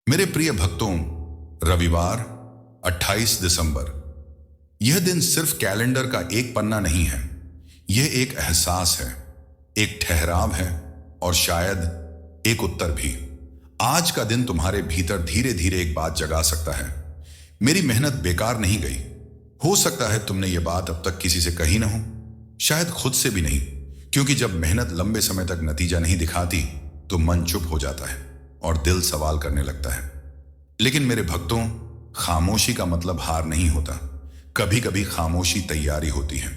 मेरे प्रिय भक्तों, रविवार 28 दिसंबर। यह दिन सिर्फ कैलेंडर का एक पन्ना नहीं है। यह एक एहसास है, एक ठहराव है और शायद एक उत्तर भी। आज का दिन तुम्हारे भीतर धीरे धीरे एक बात जगा सकता है। मेरी मेहनत बेकार नहीं गई। हो सकता है तुमने यह बात अब तक किसी से कही ना हो, शायद खुद से भी नहीं, क्योंकि जब मेहनत लंबे समय तक नतीजा नहीं दिखाती तो मन चुप हो जाता है और दिल सवाल करने लगता है। लेकिन मेरे भक्तों, खामोशी का मतलब हार नहीं होता। कभी कभी खामोशी तैयारी होती है।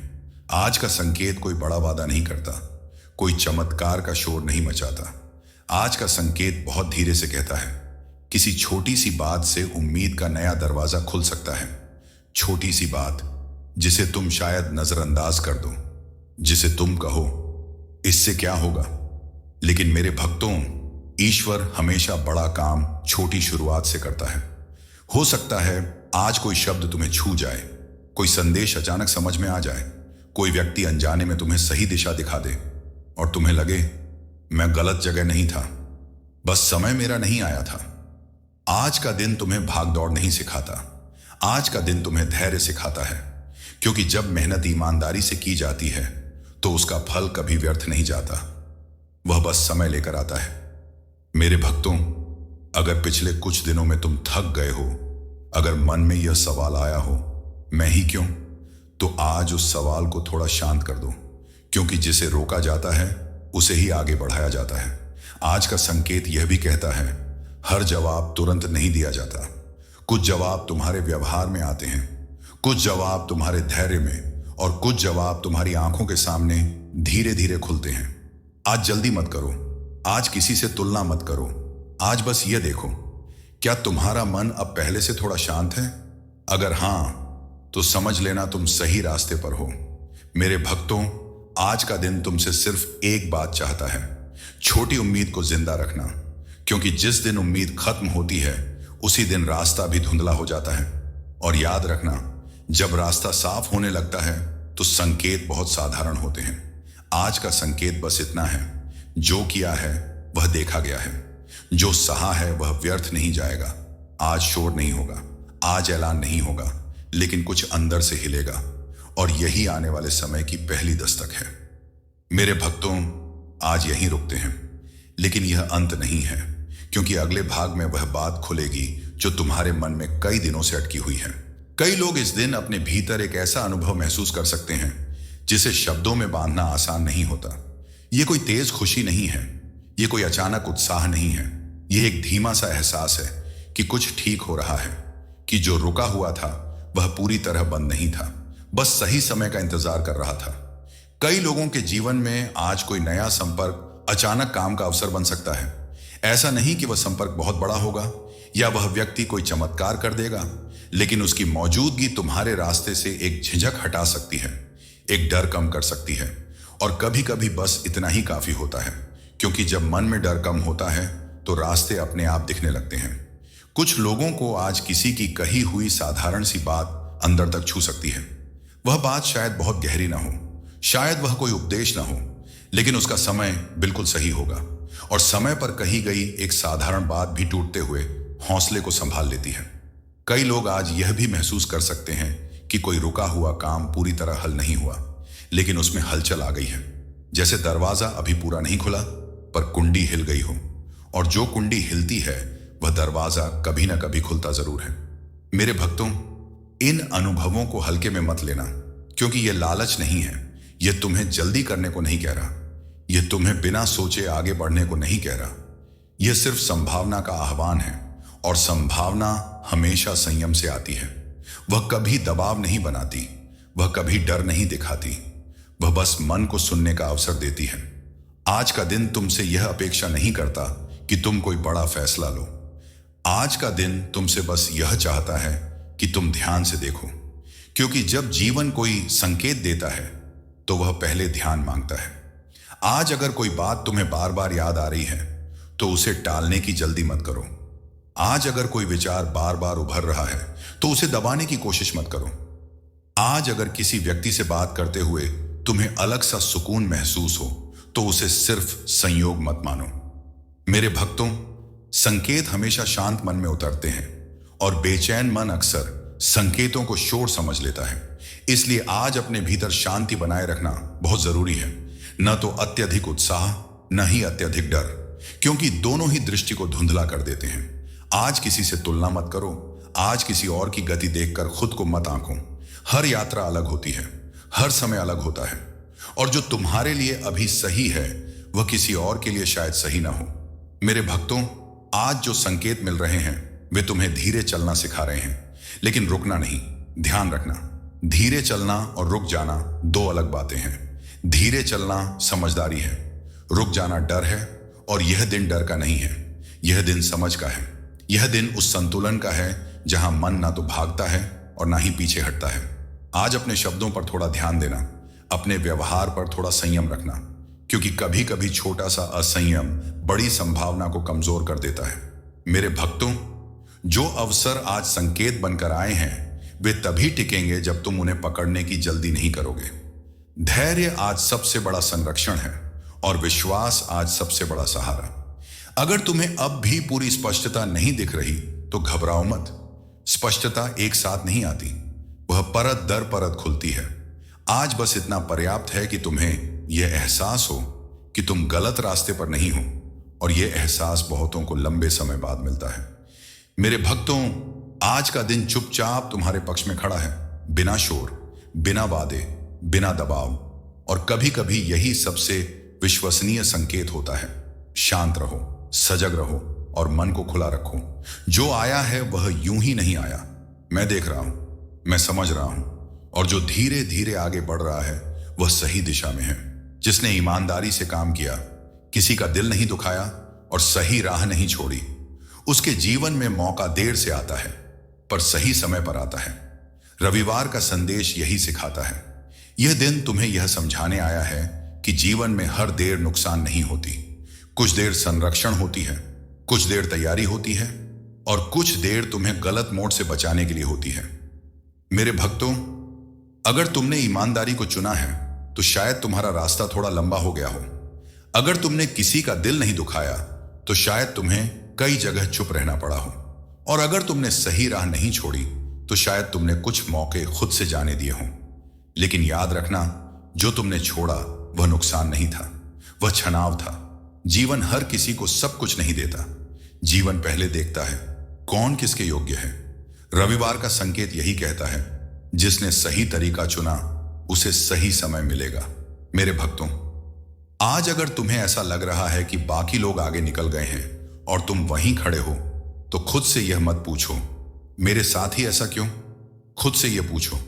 आज का संकेत कोई बड़ा वादा नहीं करता, कोई चमत्कार का शोर नहीं मचाता। आज का संकेत बहुत धीरे से कहता है, किसी छोटी सी बात से उम्मीद का नया दरवाजा खुल सकता है। छोटी सी बात जिसे तुम शायद नजरअंदाज कर दो, जिसे तुम कहो इससे क्या होगा। लेकिन मेरे भक्तों, ईश्वर हमेशा बड़ा काम छोटी शुरुआत से करता है। हो सकता है आज कोई शब्द तुम्हें छू जाए, कोई संदेश अचानक समझ में आ जाए, कोई व्यक्ति अनजाने में तुम्हें सही दिशा दिखा दे और तुम्हें लगे मैं गलत जगह नहीं था, बस समय मेरा नहीं आया था। आज का दिन तुम्हें भाग दौड़ नहीं सिखाता, आज का दिन तुम्हें धैर्य सिखाता है, क्योंकि जब मेहनत ईमानदारी से की जाती है तो उसका फल कभी व्यर्थ नहीं जाता, वह बस समय लेकर आता है। मेरे भक्तों, अगर पिछले कुछ दिनों में तुम थक गए हो, अगर मन में यह सवाल आया हो मैं ही क्यों, तो आज उस सवाल को थोड़ा शांत कर दो, क्योंकि जिसे रोका जाता है उसे ही आगे बढ़ाया जाता है। आज का संकेत यह भी कहता है, हर जवाब तुरंत नहीं दिया जाता। कुछ जवाब तुम्हारे व्यवहार में आते हैं, कुछ जवाब तुम्हारे धैर्य में, और कुछ जवाब तुम्हारी आंखों के सामने धीरे धीरे खुलते हैं। आज जल्दी मत करो, आज किसी से तुलना मत करो। आज बस ये देखो, क्या तुम्हारा मन अब पहले से थोड़ा शांत है? अगर हां, तो समझ लेना तुम सही रास्ते पर हो। मेरे भक्तों, आज का दिन तुमसे सिर्फ एक बात चाहता है, छोटी उम्मीद को जिंदा रखना, क्योंकि जिस दिन उम्मीद खत्म होती है उसी दिन रास्ता भी धुंधला हो जाता है। और याद रखना, जब रास्ता साफ होने लगता है तो संकेत बहुत साधारण होते हैं। आज का संकेत बस इतना है, जो किया है वह देखा गया है, जो सहा है वह व्यर्थ नहीं जाएगा। आज शोर नहीं होगा, आज ऐलान नहीं होगा, लेकिन कुछ अंदर से हिलेगा, और यही आने वाले समय की पहली दस्तक है। मेरे भक्तों, आज यहीं रुकते हैं, लेकिन यह अंत नहीं है, क्योंकि अगले भाग में वह बात खुलेगी जो तुम्हारे मन में कई दिनों से अटकी हुई है। कई लोग इस दिन अपने भीतर एक ऐसा अनुभव महसूस कर सकते हैं जिसे शब्दों में बांधना आसान नहीं होता। यह कोई तेज खुशी नहीं है, यह कोई अचानक उत्साह नहीं है, यह एक धीमा सा एहसास है कि कुछ ठीक हो रहा है, कि जो रुका हुआ था वह पूरी तरह बंद नहीं था, बस सही समय का इंतजार कर रहा था। कई लोगों के जीवन में आज कोई नया संपर्क अचानक काम का अवसर बन सकता है। ऐसा नहीं कि वह संपर्क बहुत बड़ा होगा या वह व्यक्ति कोई चमत्कार कर देगा, लेकिन उसकी मौजूदगी तुम्हारे रास्ते से एक झिझक हटा सकती है, एक डर कम कर सकती है। और कभी कभी बस इतना ही काफी होता है, क्योंकि जब मन में डर कम होता है तो रास्ते अपने आप दिखने लगते हैं। कुछ लोगों को आज किसी की कही हुई साधारण सी बात अंदर तक छू सकती है। वह बात शायद बहुत गहरी ना हो, शायद वह कोई उपदेश ना हो, लेकिन उसका समय बिल्कुल सही होगा, और समय पर कही गई एक साधारण बात भी टूटते हुए हौसले को संभाल लेती है। कई लोग आज यह भी महसूस कर सकते हैं कि कोई रुका हुआ काम पूरी तरह हल नहीं हुआ, लेकिन उसमें हलचल आ गई है। जैसे दरवाजा अभी पूरा नहीं खुला पर कुंडी हिल गई हो, और जो कुंडी हिलती है वह दरवाजा कभी ना कभी खुलता जरूर है। मेरे भक्तों, इन अनुभवों को हल्के में मत लेना, क्योंकि यह लालच नहीं है, यह तुम्हें जल्दी करने को नहीं कह रहा, यह तुम्हें बिना सोचे आगे बढ़ने को नहीं कह रहा। यह सिर्फ संभावना का आह्वान है, और संभावना हमेशा संयम से आती है। वह कभी दबाव नहीं बनाती, वह कभी डर नहीं दिखाती, वह बस मन को सुनने का अवसर देती है। आज का दिन तुमसे यह अपेक्षा नहीं करता कि तुम कोई बड़ा फैसला लो। आज का दिन तुमसे बस यह चाहता है कि तुम ध्यान से देखो, क्योंकि जब जीवन कोई संकेत देता है तो वह पहले ध्यान मांगता है। आज अगर कोई बात तुम्हें बार बार याद आ रही है तो उसे टालने की जल्दी मत करो। आज अगर कोई विचार बार बार उभर रहा है तो उसे दबाने की कोशिश मत करो। आज अगर किसी व्यक्ति से बात करते हुए तुम्हें अलग सा सुकून महसूस हो तो उसे सिर्फ संयोग मत मानो। मेरे भक्तों, संकेत हमेशा शांत मन में उतरते हैं और बेचैन मन अक्सर संकेतों को शोर समझ लेता है। इसलिए आज अपने भीतर शांति बनाए रखना बहुत जरूरी है। न तो अत्यधिक उत्साह, न ही अत्यधिक डर, क्योंकि दोनों ही दृष्टि को धुंधला कर देते हैं। आज किसी से तुलना मत करो। आज किसी और की गति देखकर खुद को मत आंको। हर यात्रा अलग होती है, हर समय अलग होता है, और जो तुम्हारे लिए अभी सही है वह किसी और के लिए शायद सही ना हो। मेरे भक्तों, आज जो संकेत मिल रहे हैं वे तुम्हें धीरे चलना सिखा रहे हैं, लेकिन रुकना नहीं। ध्यान रखना, धीरे चलना और रुक जाना दो अलग बातें हैं। धीरे चलना समझदारी है, रुक जाना डर है। और यह दिन डर का नहीं है, यह दिन समझ का है। यह दिन उस संतुलन का है जहां मन ना तो भागता है और ना ही पीछे हटता है। आज अपने शब्दों पर थोड़ा ध्यान देना, अपने व्यवहार पर थोड़ा संयम रखना, क्योंकि कभी कभी छोटा सा असंयम बड़ी संभावना को कमजोर कर देता है। मेरे भक्तों, जो अवसर आज संकेत बनकर आए हैं वे तभी टिकेंगे जब तुम उन्हें पकड़ने की जल्दी नहीं करोगे। धैर्य आज सबसे बड़ा संरक्षण है और विश्वास आज सबसे बड़ा सहारा। अगर तुम्हें अब भी पूरी स्पष्टता नहीं दिख रही तो घबराओ मत। स्पष्टता एक साथ नहीं आती, वह परत दर परत खुलती है। आज बस इतना पर्याप्त है कि तुम्हें यह एहसास हो कि तुम गलत रास्ते पर नहीं हो, और यह एहसास बहुतों को लंबे समय बाद मिलता है। मेरे भक्तों, आज का दिन चुपचाप तुम्हारे पक्ष में खड़ा है, बिना शोर, बिना वादे, बिना दबाव। और कभी कभी यही सबसे विश्वसनीय संकेत होता है। शांत रहो, सजग रहो और मन को खुला रखो। जो आया है वह यूं ही नहीं आया। मैं देख रहा हूं, मैं समझ रहा हूं, और जो धीरे धीरे आगे बढ़ रहा है वह सही दिशा में है। जिसने ईमानदारी से काम किया, किसी का दिल नहीं दुखाया और सही राह नहीं छोड़ी, उसके जीवन में मौका देर से आता है पर सही समय पर आता है। रविवार का संदेश यही सिखाता है। यह दिन तुम्हें यह समझाने आया है कि जीवन में हर देर नुकसान नहीं होती। कुछ देर संरक्षण होती है, कुछ देर तैयारी होती है, और कुछ देर तुम्हें गलत मोड़ से बचाने के लिए होती है। मेरे भक्तों, अगर तुमने ईमानदारी को चुना है तो शायद तुम्हारा रास्ता थोड़ा लंबा हो गया हो। अगर तुमने किसी का दिल नहीं दुखाया तो शायद तुम्हें कई जगह चुप रहना पड़ा हो। और अगर तुमने सही राह नहीं छोड़ी तो शायद तुमने कुछ मौके खुद से जाने दिए हों। लेकिन याद रखना, जो तुमने छोड़ा वह नुकसान नहीं था, वह छनाव था। जीवन हर किसी को सब कुछ नहीं देता। जीवन पहले देखता है कौन किसके योग्य है। रविवार का संकेत यही कहता है, जिसने सही तरीका चुना उसे सही समय मिलेगा। मेरे भक्तों, आज अगर तुम्हें ऐसा लग रहा है कि बाकी लोग आगे निकल गए हैं और तुम वहीं खड़े हो, तो खुद से यह मत पूछो, मेरे साथ ही ऐसा क्यों? खुद से यह पूछो,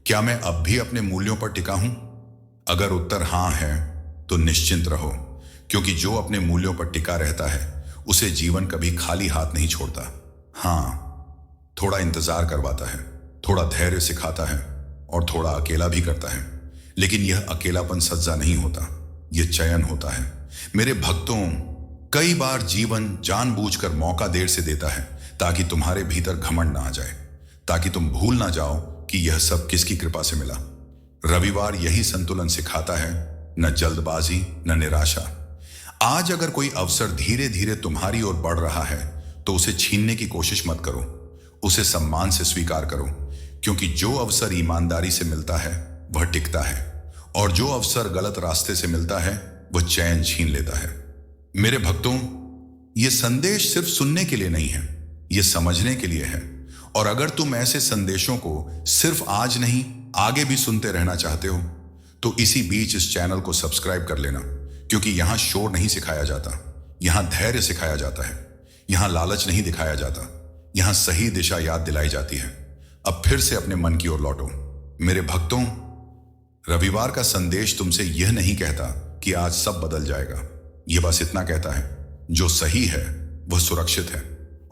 क्या मैं अब भी अपने मूल्यों पर टिका हूं? अगर उत्तर हां है तो निश्चिंत रहो, क्योंकि जो अपने मूल्यों पर टिका रहता है उसे जीवन कभी खाली हाथ नहीं छोड़ता। हां, थोड़ा इंतजार करवाता है, थोड़ा धैर्य सिखाता है और थोड़ा अकेला भी करता है, लेकिन यह अकेलापन सज्जा नहीं होता, यह चयन होता है। मेरे भक्तों, कई बार जीवन जानबूझकर मौका देर से देता है ताकि तुम्हारे भीतर घमंड ना आ जाए, ताकि तुम भूल ना जाओ कि यह सब किसकी कृपा से मिला। रविवार यही संतुलन सिखाता है, न जल्दबाजी न निराशा। आज अगर कोई अवसर धीरे धीरे तुम्हारी ओर बढ़ रहा है तो उसे छीनने की कोशिश मत करो, उसे सम्मान से स्वीकार करो, क्योंकि जो अवसर ईमानदारी से मिलता है वह टिकता है, और जो अवसर गलत रास्ते से मिलता है वह चैन छीन लेता है। मेरे भक्तों, यह संदेश सिर्फ सुनने के लिए नहीं है, यह समझने के लिए है। और अगर तुम ऐसे संदेशों को सिर्फ आज नहीं आगे भी सुनते रहना चाहते हो तो इसी बीच इस चैनल को सब्सक्राइब कर लेना, क्योंकि यहां शोर नहीं सिखाया जाता, यहां धैर्य सिखाया जाता है, यहां लालच नहीं दिखाया जाता, यहां सही दिशा याद दिलाई जाती है। अब फिर से अपने मन की ओर लौटो। मेरे भक्तों, रविवार का संदेश तुमसे यह नहीं कहता कि आज सब बदल जाएगा। यह बस इतना कहता है, जो सही है वह सुरक्षित है,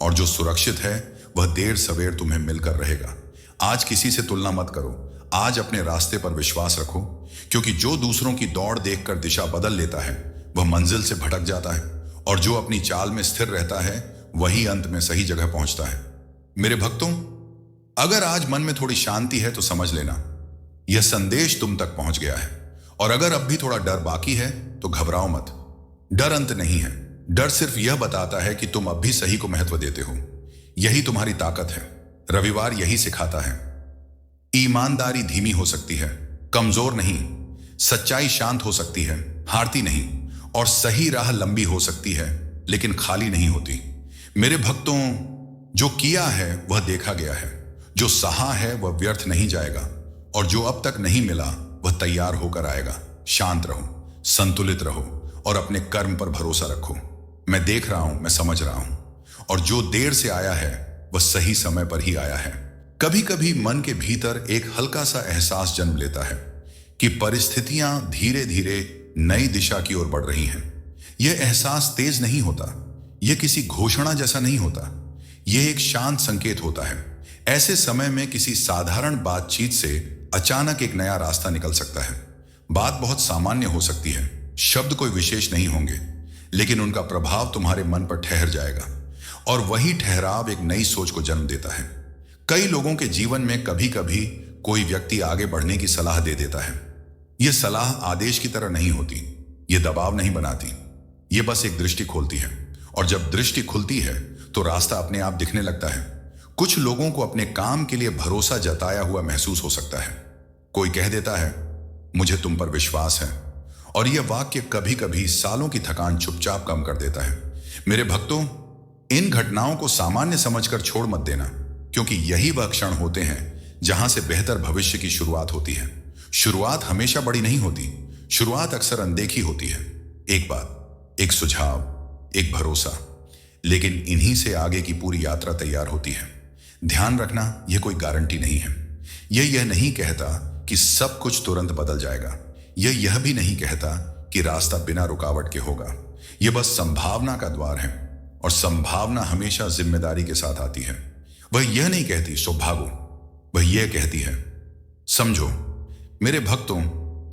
और जो सुरक्षित है वह देर सवेर तुम्हें मिलकर रहेगा। आज किसी से तुलना मत करो, आज अपने रास्ते पर विश्वास रखो, क्योंकि जो दूसरों की दौड़ देखकर दिशा बदल लेता है वह मंजिल से भटक जाता है, और जो अपनी चाल में स्थिर रहता है वही अंत में सही जगह पहुंचता है। मेरे भक्तों, अगर आज मन में थोड़ी शांति है तो समझ लेना यह संदेश तुम तक पहुंच गया है। और अगर अब भी थोड़ा डर बाकी है तो घबराओ मत। डर अंत नहीं है, डर सिर्फ यह बताता है कि तुम अब भी सही को महत्व देते हो। यही तुम्हारी ताकत है। रविवार यही सिखाता है। ईमानदारी धीमी हो सकती है, कमजोर नहीं। सच्चाई शांत हो सकती है, हारती नहीं। और सही राह लंबी हो सकती है, लेकिन खाली नहीं होती। मेरे भक्तों, जो किया है वह देखा गया है, जो सहा है वह व्यर्थ नहीं जाएगा, और जो अब तक नहीं मिला वह तैयार होकर आएगा। शांत रहो, संतुलित रहो और अपने कर्म पर भरोसा रखो। मैं देख रहा हूं, मैं समझ रहा हूं, और जो देर से आया है वह सही समय पर ही आया है। कभी कभी मन के भीतर एक हल्का सा एहसास जन्म लेता है कि परिस्थितियां धीरे धीरे नई दिशा की ओर बढ़ रही हैं। यह एहसास तेज नहीं होता, यह किसी घोषणा जैसा नहीं होता, यह एक शांत संकेत होता है। ऐसे समय में किसी साधारण बातचीत से अचानक एक नया रास्ता निकल सकता है। बात बहुत सामान्य हो सकती है, शब्द कोई विशेष नहीं होंगे, लेकिन उनका प्रभाव तुम्हारे मन पर ठहर जाएगा, और वही ठहराव एक नई सोच को जन्म देता है। कई लोगों के जीवन में कभी कभी कोई व्यक्ति आगे बढ़ने की सलाह दे देता है। यह सलाह आदेश की तरह नहीं होती, यह दबाव नहीं बनाती, यह बस एक दृष्टि खोलती है। और जब दृष्टि खुलती है तो रास्ता अपने आप दिखने लगता है। कुछ लोगों को अपने काम के लिए भरोसा जताया हुआ महसूस हो सकता है। कोई कह देता है, मुझे तुम पर विश्वास है, और यह वाक्य कभी कभी सालों की थकान चुपचाप कम कर देता है। मेरे भक्तों, इन घटनाओं को सामान्य समझकर छोड़ मत देना, क्योंकि यही वह क्षण होते हैं जहां से बेहतर भविष्य की शुरुआत होती है। शुरुआत हमेशा बड़ी नहीं होती, शुरुआत अक्सर अनदेखी होती है। एक बात, एक सुझाव, एक भरोसा, लेकिन इन्हीं से आगे की पूरी यात्रा तैयार होती है। ध्यान रखना, यह कोई गारंटी नहीं है। यह नहीं कहता कि सब कुछ तुरंत बदल जाएगा। यह भी नहीं कहता कि रास्ता बिना रुकावट के होगा। यह बस संभावना का द्वार है, और संभावना हमेशा जिम्मेदारी के साथ आती है। वह यह नहीं कहती सो भागो, वह यह कहती है समझो। मेरे भक्तों,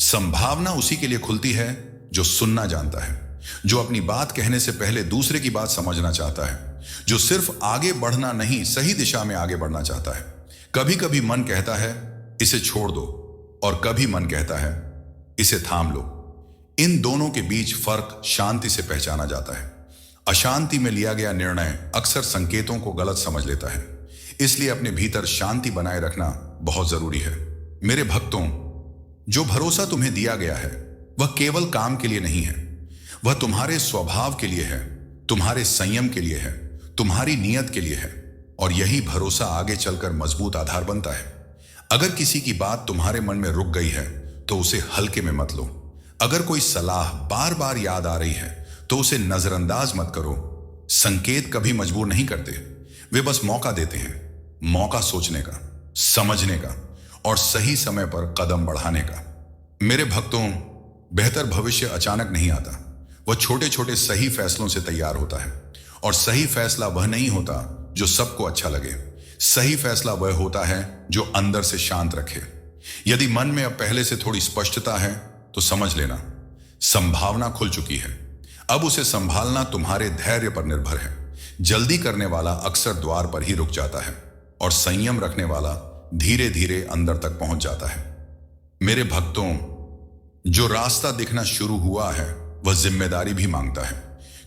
संभावना उसी के लिए खुलती है जो सुनना जानता है, जो अपनी बात कहने से पहले दूसरे की बात समझना चाहता है, जो सिर्फ आगे बढ़ना नहीं सही दिशा में आगे बढ़ना चाहता है। कभी कभी मन कहता है इसे छोड़ दो, और कभी मन कहता है इसे थाम लो। इन दोनों के बीच फर्क शांति से पहचाना जाता है। अशांति में लिया गया निर्णय अक्सर संकेतों को गलत समझ लेता है, इसलिए अपने भीतर शांति बनाए रखना बहुत जरूरी है। मेरे भक्तों, जो भरोसा तुम्हें दिया गया है वह केवल काम के लिए नहीं है, वह तुम्हारे स्वभाव के लिए है, तुम्हारे संयम के लिए है, तुम्हारी नीयत के लिए है, और यही भरोसा आगे चलकर मजबूत आधार बनता है। अगर किसी की बात तुम्हारे मन में रुक गई है तो उसे हल्के में मत लो। अगर कोई सलाह बार बार याद आ रही है तो उसे नजरअंदाज मत करो। संकेत कभी मजबूर नहीं करते, वे बस मौका देते हैं, मौका सोचने का, समझने का, और सही समय पर कदम बढ़ाने का। मेरे भक्तों, बेहतर भविष्य अचानक नहीं आता, वह छोटे छोटे सही फैसलों से तैयार होता है। और सही फैसला वह नहीं होता जो सबको अच्छा लगे, सही फैसला वह होता है जो अंदर से शांत रखे। यदि मन में अब पहले से थोड़ी स्पष्टता है तो समझ लेना, संभावना खुल चुकी है। अब उसे संभालना तुम्हारे धैर्य पर निर्भर है। जल्दी करने वाला अक्सर द्वार पर ही रुक जाता है, और संयम रखने वाला धीरे धीरे अंदर तक पहुंच जाता है। मेरे भक्तों, जो रास्ता दिखना शुरू हुआ है वह जिम्मेदारी भी मांगता है,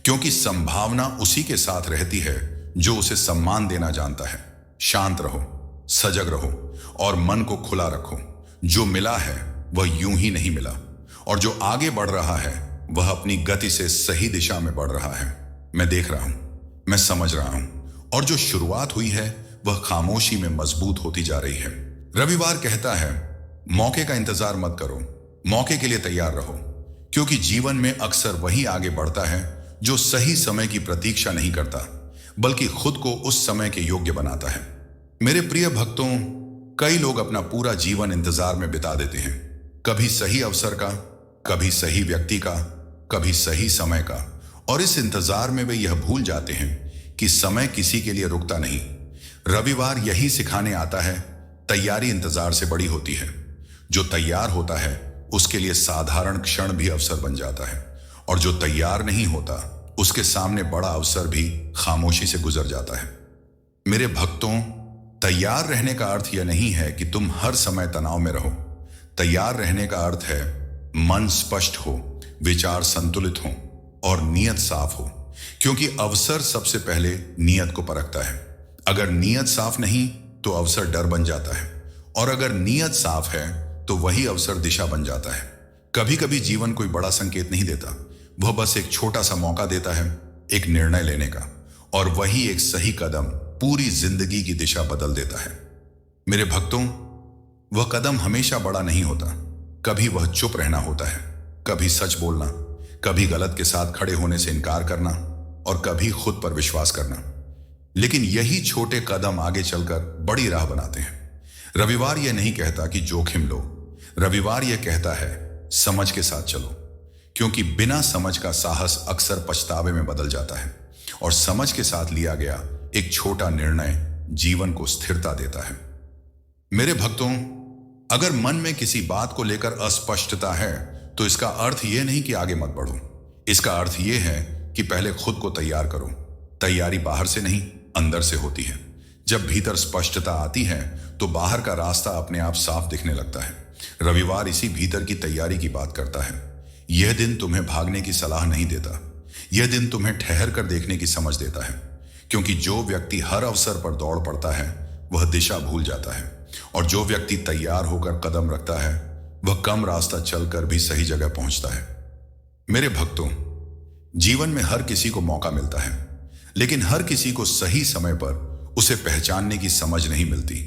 क्योंकि संभावना उसी के साथ रहती है जो उसे सम्मान देना जानता है। शांत रहो, सजग रहो, और मन को खुला रखो। जो मिला है वह यूं ही नहीं मिला, और जो आगे बढ़ रहा है वह अपनी गति से सही दिशा में बढ़ रहा है। मैं देख रहा हूं, मैं समझ रहा हूं, और जो शुरुआत हुई है वह खामोशी में मजबूत होती जा रही है। रविवार कहता है, मौके का इंतजार मत करो, मौके के लिए तैयार रहो, क्योंकि जीवन में अक्सर वही आगे बढ़ता है जो सही समय की प्रतीक्षा नहीं करता, बल्कि खुद को उस समय के योग्य बनाता है। मेरे प्रिय भक्तों, कई लोग अपना पूरा जीवन इंतजार में बिता देते हैं, कभी सही अवसर का, कभी सही व्यक्ति का, कभी सही समय का, और इस इंतजार में वे यह भूल जाते हैं कि समय किसी के लिए रुकता नहीं। रविवार यही सिखाने आता है, तैयारी इंतजार से बड़ी होती है। जो तैयार होता है उसके लिए साधारण क्षण भी अवसर बन जाता है, और जो तैयार नहीं होता उसके सामने बड़ा अवसर भी खामोशी से गुजर जाता है। मेरे भक्तों, तैयार रहने का अर्थ यह नहीं है कि तुम हर समय तनाव में रहो। तैयार रहने का अर्थ है मन स्पष्ट हो, विचार संतुलित हो, और नीयत साफ हो। क्योंकि अवसर सबसे पहले नियत को परखता है। अगर नियत साफ नहीं तो अवसर डर बन जाता है, और अगर नियत साफ है तो वही अवसर दिशा बन जाता है। कभी कभी जीवन कोई बड़ा संकेत नहीं देता, वह बस एक छोटा सा मौका देता है, एक निर्णय लेने का, और वही एक सही कदम पूरी जिंदगी की दिशा बदल देता है। मेरे भक्तों, वह कदम हमेशा बड़ा नहीं होता। कभी वह चुप रहना होता है, कभी सच बोलना, कभी गलत के साथ खड़े होने से इनकार करना, और कभी खुद पर विश्वास करना। लेकिन यही छोटे कदम आगे चलकर बड़ी राह बनाते हैं। रविवार यह नहीं कहता कि जोखिम लो, रविवार यह कहता है समझ के साथ चलो, क्योंकि बिना समझ का साहस अक्सर पछतावे में बदल जाता है, और समझ के साथ लिया गया एक छोटा निर्णय जीवन को स्थिरता देता है। मेरे भक्तों, अगर मन में किसी बात को लेकर अस्पष्टता है तो इसका अर्थ यह नहीं कि आगे मत बढ़ो। इसका अर्थ यह है कि पहले खुद को तैयार करो। तैयारी बाहर से नहीं, अंदर से होती है। जब भीतर स्पष्टता आती है तो बाहर का रास्ता अपने आप साफ दिखने लगता है। रविवार इसी भीतर की तैयारी की बात करता है। यह दिन तुम्हें भागने की सलाह नहीं देता, यह दिन तुम्हें ठहर कर देखने की समझ देता है। क्योंकि जो व्यक्ति हर अवसर पर दौड़ पड़ता है वह दिशा भूल जाता है, और जो व्यक्ति तैयार होकर कदम रखता है वह कम रास्ता चलकर भी सही जगह पहुंचता है। मेरे भक्तों, जीवन में हर किसी को मौका मिलता है, लेकिन हर किसी को सही समय पर उसे पहचानने की समझ नहीं मिलती,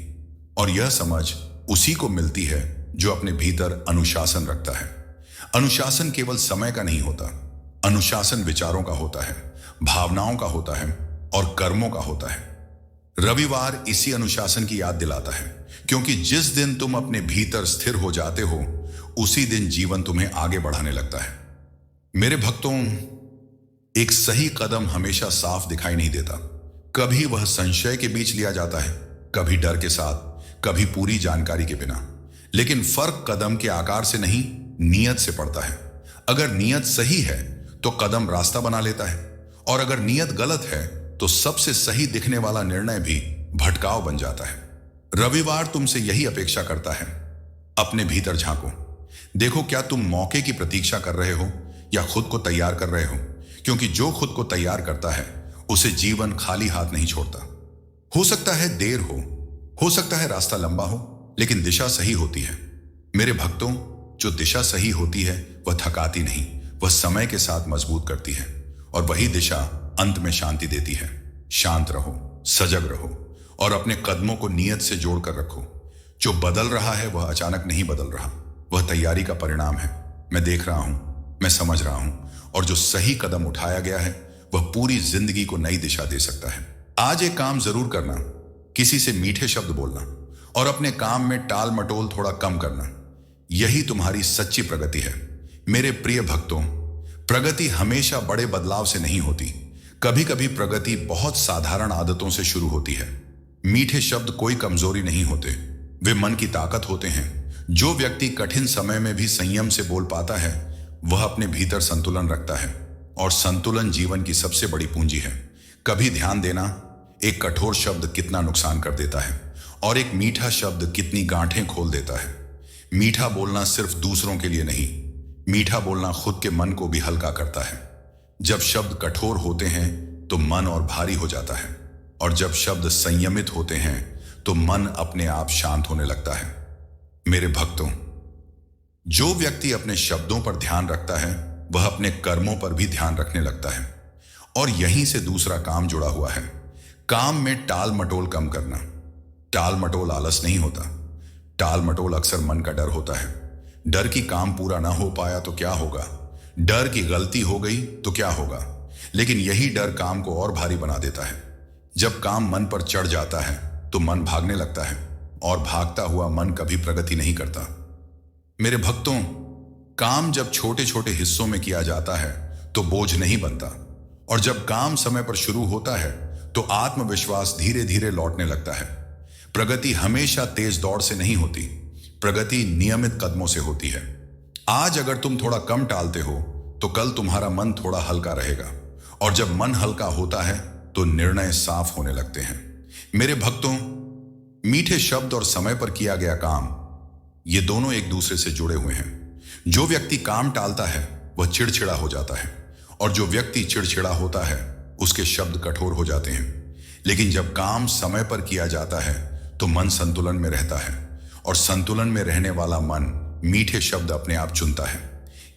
और यह समझ उसी को मिलती है जो अपने भीतर अनुशासन रखता है। अनुशासन केवल समय का नहीं होता, अनुशासन विचारों का होता है, भावनाओं का होता है, और कर्मों का होता है। रविवार इसी अनुशासन की याद दिलाता है, क्योंकि जिस दिन तुम अपने भीतर स्थिर हो जाते हो उसी दिन जीवन तुम्हें आगे बढ़ाने लगता है। मेरे भक्तों, एक सही कदम हमेशा साफ दिखाई नहीं देता। कभी वह संशय के बीच लिया जाता है, कभी डर के साथ, कभी पूरी जानकारी के बिना। लेकिन फर्क कदम के आकार से नहीं, नियत से पड़ता है। अगर नियत सही है तो कदम रास्ता बना लेता है, और अगर नियत गलत है तो सबसे सही दिखने वाला निर्णय भी भटकाव बन जाता है। रविवार तुमसे यही अपेक्षा करता है, अपने भीतर झांको। देखो, क्या तुम मौके की प्रतीक्षा कर रहे हो या खुद को तैयार कर रहे हो? क्योंकि जो खुद को तैयार करता है उसे जीवन खाली हाथ नहीं छोड़ता। हो सकता है देर हो सकता है रास्ता लंबा हो, लेकिन दिशा सही होती है। मेरे भक्तों, जो दिशा सही होती है वह थकाती नहीं, वह समय के साथ मजबूत करती है, और वही दिशा अंत में शांति देती है। शांत रहो, सजग रहो, और अपने कदमों को नियत से जोड़कर रखो। जो बदल रहा है वह अचानक नहीं बदल रहा, वह तैयारी का परिणाम है। मैं देख रहा हूं, मैं समझ रहा हूं, और जो सही कदम उठाया गया है वह पूरी जिंदगी को नई दिशा दे सकता है। आज एक काम जरूर करना, किसी से मीठे शब्द बोलना, और अपने काम में टाल मटोल थोड़ा कम करना। यही तुम्हारी सच्ची प्रगति है। मेरे प्रिय भक्तों, प्रगति हमेशा बड़े बदलाव से नहीं होती। कभी कभी प्रगति बहुत साधारण आदतों से शुरू होती है। मीठे शब्द कोई कमजोरी नहीं होते, वे मन की ताकत होते हैं। जो व्यक्ति कठिन समय में भी संयम से बोल पाता है वह अपने भीतर संतुलन रखता है, और संतुलन जीवन की सबसे बड़ी पूंजी है। कभी ध्यान देना, एक कठोर शब्द कितना नुकसान कर देता है, और एक मीठा शब्द कितनी गांठें खोल देता है। मीठा बोलना सिर्फ दूसरों के लिए नहीं, मीठा बोलना खुद के मन को भी हल्का करता है। जब शब्द कठोर होते हैं तो मन और भारी हो जाता है, और जब शब्द संयमित होते हैं तो मन अपने आप शांत होने लगता है। मेरे भक्तों, जो व्यक्ति अपने शब्दों पर ध्यान रखता है वह अपने कर्मों पर भी ध्यान रखने लगता है, और यहीं से दूसरा काम जुड़ा हुआ है। काम में टाल मटोल कम करना। टाल मटोल आलस नहीं होता, टाल मटोल अक्सर मन का डर होता है। डर की काम पूरा ना हो पाया तो क्या होगा, डर की गलती हो गई तो क्या होगा। लेकिन यही डर काम को और भारी बना देता है। जब काम मन पर चढ़ जाता है तो मन भागने लगता है, और भागता हुआ मन कभी प्रगति नहीं करता। मेरे भक्तों, काम जब छोटे छोटे हिस्सों में किया जाता है तो बोझ नहीं बनता, और जब काम समय पर शुरू होता है तो आत्मविश्वास धीरे धीरे लौटने लगता है। प्रगति हमेशा तेज दौड़ से नहीं होती, प्रगति नियमित कदमों से होती है। आज अगर तुम थोड़ा कम टालते हो तो कल तुम्हारा मन थोड़ा हल्का रहेगा, और जब मन हल्का होता है तो निर्णय साफ होने लगते हैं। मेरे भक्तों, मीठे शब्द और समय पर किया गया काम, ये दोनों एक दूसरे से जुड़े हुए हैं। जो व्यक्ति काम टालता है वह चिड़चिड़ा हो जाता है, और जो व्यक्ति चिड़चिड़ा होता है उसके शब्द कठोर हो जाते हैं। लेकिन जब काम समय पर किया जाता है तो मन संतुलन में रहता है, और संतुलन में रहने वाला मन मीठे शब्द अपने आप चुनता है।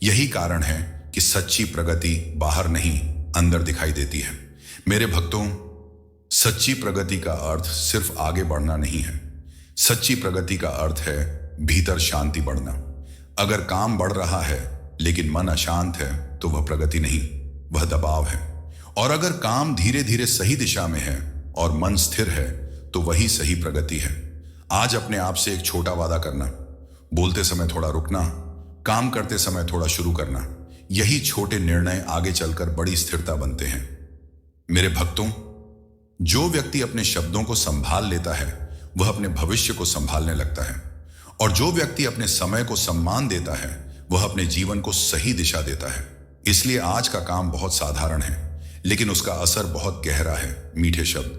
यही कारण है कि सच्ची प्रगति बाहर नहीं, अंदर दिखाई देती है। मेरे भक्तों, सच्ची प्रगति का अर्थ सिर्फ आगे बढ़ना नहीं है। सच्ची प्रगति का अर्थ है भीतर शांति बढ़ना। अगर काम बढ़ रहा है लेकिन मन अशांत है तो वह प्रगति नहीं, वह दबाव है। और अगर काम धीरे धीरे सही दिशा में है और मन स्थिर है तो वही सही प्रगति है। आज अपने आप से एक छोटा वादा करना, बोलते समय थोड़ा रुकना, काम करते समय थोड़ा शुरू करना। यही छोटे निर्णय आगे चलकर बड़ी स्थिरता बनते हैं। मेरे भक्तों, जो व्यक्ति अपने शब्दों को संभाल लेता है वह अपने भविष्य को संभालने लगता है, और जो व्यक्ति अपने समय को सम्मान देता है वह अपने जीवन को सही दिशा देता है। इसलिए आज का काम बहुत साधारण है लेकिन उसका असर बहुत गहरा है। मीठे शब्द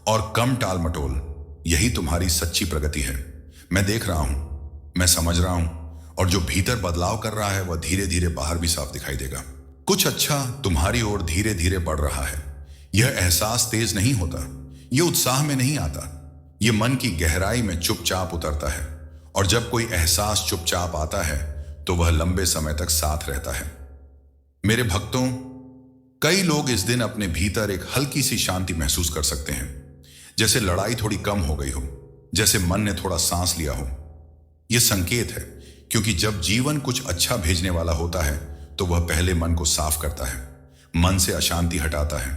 और कम टाल मटोल, यही तुम्हारी सच्ची प्रगति है। मैं देख रहा हूं, मैं समझ रहा हूं, और जो भीतर बदलाव कर रहा है वह धीरे धीरे बाहर भी साफ दिखाई देगा। कुछ अच्छा तुम्हारी ओर धीरे धीरे बढ़ रहा है। यह एहसास तेज नहीं होता, यह उत्साह में नहीं आता, यह मन की गहराई में चुपचाप उतरता है। और जब कोई एहसास चुपचाप आता है तो वह लंबे समय तक साथ रहता है। मेरे भक्तों, कई लोग इस दिन अपने भीतर एक हल्की सी शांति महसूस कर सकते हैं, जैसे लड़ाई थोड़ी कम हो गई हो, जैसे मन ने थोड़ा सांस लिया हो। यह संकेत है, क्योंकि जब जीवन कुछ अच्छा भेजने वाला होता है तो वह पहले मन को साफ करता है, मन से अशांति हटाता है,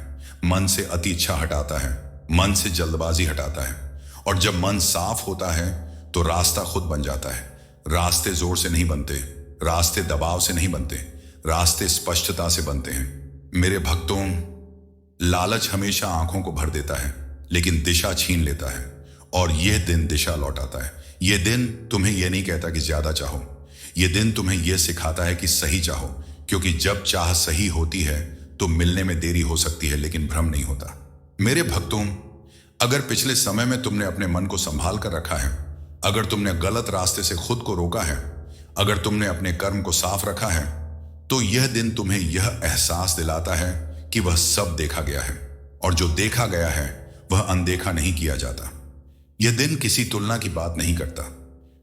मन से अति इच्छा हटाता है, मन से जल्दबाजी हटाता है। और जब मन साफ होता है तो रास्ता खुद बन जाता है। रास्ते जोर से नहीं बनते, रास्ते दबाव से नहीं बनते, रास्ते स्पष्टता से बनते हैं। मेरे भक्तों, लालच हमेशा आंखों को भर देता है लेकिन दिशा छीन लेता है, और यह दिन दिशा लौटाता है। यह दिन तुम्हें यह नहीं कहता कि ज्यादा चाहो, यह दिन तुम्हें यह सिखाता है कि सही चाहो, क्योंकि जब चाह सही होती है तो मिलने में देरी हो सकती है लेकिन भ्रम नहीं होता। मेरे भक्तों, अगर पिछले समय में तुमने अपने मन को संभाल कर रखा है, अगर तुमने गलत रास्ते से खुद को रोका है, अगर तुमने अपने कर्म को साफ रखा है, तो यह दिन तुम्हें यह एहसास दिलाता है कि वह सब देखा गया है, और जो देखा गया है वह अनदेखा नहीं किया जाता। यह दिन किसी तुलना की बात नहीं करता,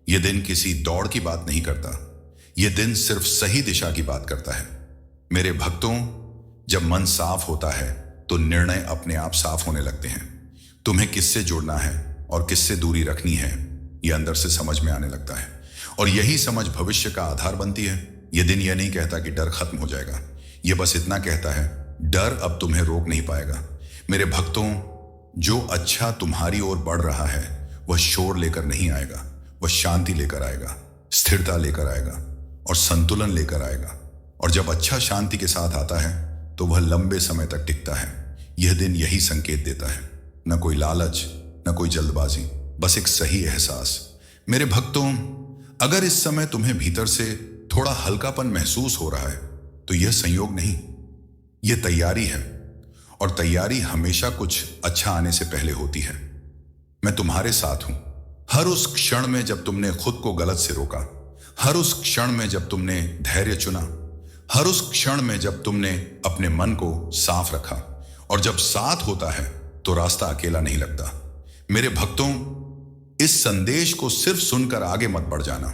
यह दिन किसी दौड़ की बात नहीं करता, यह दिन सिर्फ सही दिशा की बात करता है। मेरे भक्तों, जब मन साफ होता है तो निर्णय अपने आप साफ होने लगते हैं। तुम्हें किससे जुड़ना है और किससे दूरी रखनी है यह अंदर से समझ में आने लगता है, और यही समझ भविष्य का आधार बनती है। यह दिन यह नहीं कहता कि डर खत्म हो जाएगा, यह बस इतना कहता है डर अब तुम्हें रोक नहीं पाएगा। मेरे भक्तों, जो अच्छा तुम्हारी ओर बढ़ रहा है वह शोर लेकर नहीं आएगा, वह शांति लेकर आएगा, स्थिरता लेकर आएगा और संतुलन लेकर आएगा। और जब अच्छा शांति के साथ आता है तो वह लंबे समय तक टिकता है। यह दिन यही संकेत देता है, न कोई लालच, न कोई जल्दबाजी, बस एक सही एहसास। मेरे भक्तों, अगर इस समय तुम्हें भीतर से थोड़ा हल्कापन महसूस हो रहा है तो यह संयोग नहीं, यह तैयारी है, और तैयारी हमेशा कुछ अच्छा आने से पहले होती है। मैं तुम्हारे साथ हूं हर उस क्षण में जब तुमने खुद को गलत से रोका, हर उस क्षण में जब तुमने धैर्य चुना, हर उस क्षण में जब तुमने अपने मन को साफ रखा। और जब साथ होता है तो रास्ता अकेला नहीं लगता। मेरे भक्तों, इस संदेश को सिर्फ सुनकर आगे मत बढ़ जाना,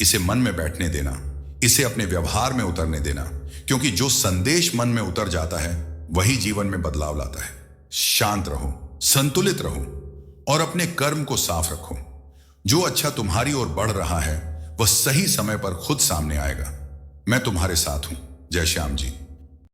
इसे मन में बैठने देना, इसे अपने व्यवहार में उतरने देना, क्योंकि जो संदेश मन में उतर जाता है वही जीवन में बदलाव लाता है। शांत रहो, संतुलित रहो और अपने कर्म को साफ रखो। जो अच्छा तुम्हारी ओर बढ़ रहा है वह सही समय पर खुद सामने आएगा। मैं तुम्हारे साथ हूं। जय श्याम जी।